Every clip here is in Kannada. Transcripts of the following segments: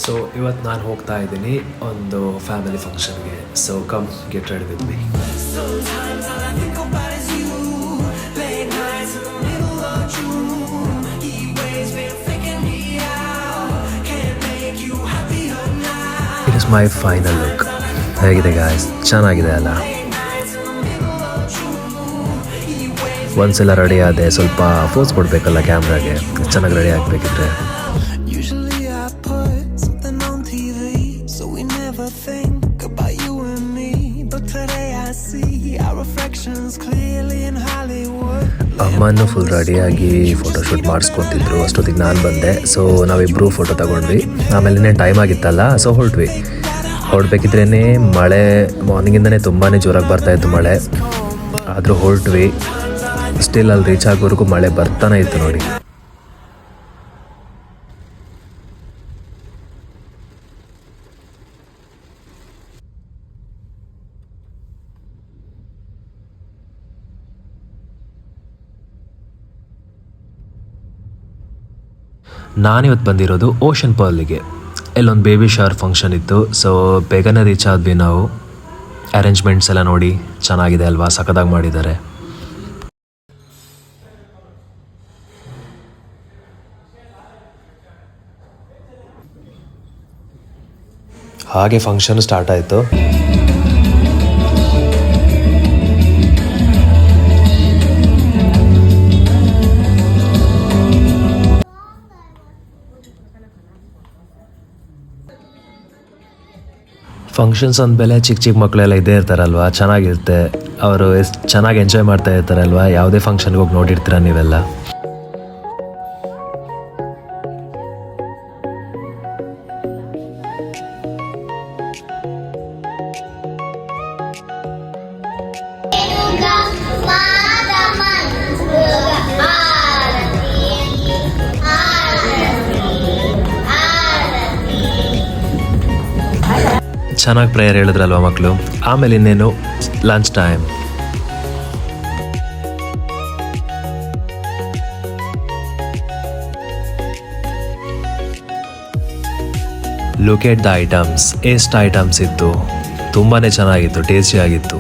ಸೊ ಇವತ್ತು ನಾನು ಹೋಗ್ತಾ ಇದ್ದೀನಿ ಒಂದು ಫ್ಯಾಮಿಲಿ ಫಂಕ್ಷನ್ಗೆ. So come get ready with me. It is my final look. ಹೇಗಿದೆ ಗಾಯ್ಸ್? ಚೆನ್ನಾಗಿದೆ ಅಲ್ಲ? ಒಂದ್ಸಲ ರೆಡಿ ಆದೆ, ಸ್ವಲ್ಪ ಫೋಸ್ ಕೊಡಬೇಕಲ್ಲ ಕ್ಯಾಮ್ರಾಗೆ, ಚೆನ್ನಾಗಿ ರೆಡಿ ಆಗಬೇಕಿದ್ರೆ. ಅಮ್ಮನೂ ಫುಲ್ ರೆಡಿಯಾಗಿ ಫೋಟೋಶೂಟ್ ಮಾಡಿಸ್ಕೊತಿದ್ರು. ಅಷ್ಟೊತ್ತಿಗೆ ನಾನು ಬಂದೆ. ಸೊ ನಾವಿಬ್ಬರು ಫೋಟೋ ತಗೊಂಡ್ವಿ. ಆಮೇಲೆ ಇನ್ನೇನು ಟೈಮ್ ಆಗಿತ್ತಲ್ಲ, ಸೊ ಹೊರಡ್ಬೇಕಿದ್ರೇ ಮಳೆ ಮಾರ್ನಿಂಗಿಂದನೇ ತುಂಬಾ ಜೋರಾಗಿ ಬರ್ತಾಯಿತ್ತು ಮಳೆ. ಆದರೂ ಹೊರಟ್ವಿ. ಸ್ಟಿಲ್ ಅಲ್ಲಿ ರೀಚ್ ಆಗೋವರೆಗೂ ಮಳೆ ಬರ್ತಾನೆ ಇತ್ತು ನೋಡಿ. ನಾನಿವತ್ತು ಬಂದಿರೋದು ಓಷನ್ ಪರ್ಲಿಗೆ. ಇಲ್ಲೊಂದು ಬೇಬಿ ಶವರ್ ಫಂಕ್ಷನ್ ಇತ್ತು. ಸೊ ಬೇಗನೆ ರೀಚ್ ಆದ್ವಿ ನಾವು. ಅರೇಂಜ್ಮೆಂಟ್ಸ್ ಎಲ್ಲ ನೋಡಿ ಚೆನ್ನಾಗಿದೆ ಅಲ್ವಾ? ಸಖತ್ತಾಗಿ ಮಾಡಿದ್ದಾರೆ. ಹಾಗೆ ಫಂಕ್ಷನ್ ಸ್ಟಾರ್ಟ್ ಆಯಿತು. ಫಂಕ್ಷನ್ಸ್ ಅಂದಮೇಲೆ ಚಿಕ್ಕ ಮಕ್ಕಳೆಲ್ಲ ಇದ್ದೇ ಇರ್ತಾರಲ್ವ, ಚೆನ್ನಾಗಿರುತ್ತೆ. ಅವರು ಎಷ್ಟು ಚೆನ್ನಾಗಿ ಎಂಜಾಯ್ ಮಾಡ್ತಾ ಇರ್ತಾರಲ್ವ. ಯಾವುದೇ ಫಂಕ್ಷನ್ಗೆ ಹೋಗಿ ನೋಡಿರ್ತೀರ ನೀವೆಲ್ಲ. ಚೆನ್ನಾಗಿ ಪ್ರೇಯರ್ ಹೇಳಿದ್ರಲ್ವ ಮಕ್ಕಳು. ಆಮೇಲೆ ಇನ್ನೇನು lunch time. Look at the items. ಎಷ್ಟು ಐಟಮ್ಸ್ ಇತ್ತು, ತುಂಬಾ ಚೆನ್ನಾಗಿತ್ತು, ಟೇಸ್ಟಿ ಆಗಿತ್ತು.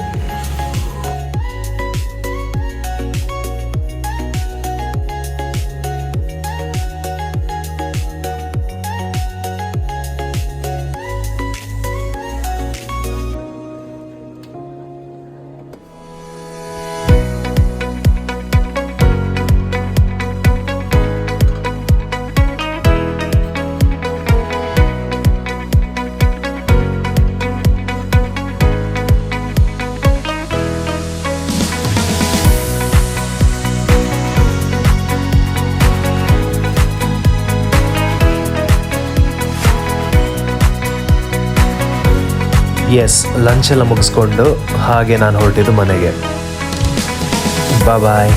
ಎಸ್, ಲಂಚ್ ಎಲ್ಲ ಮುಗಿಸ್ಕೊಂಡು ಹಾಗೆ ನಾನು ಹೊರಟಿದ್ದು ಮನೆಗೆ. ಬಾಯ್.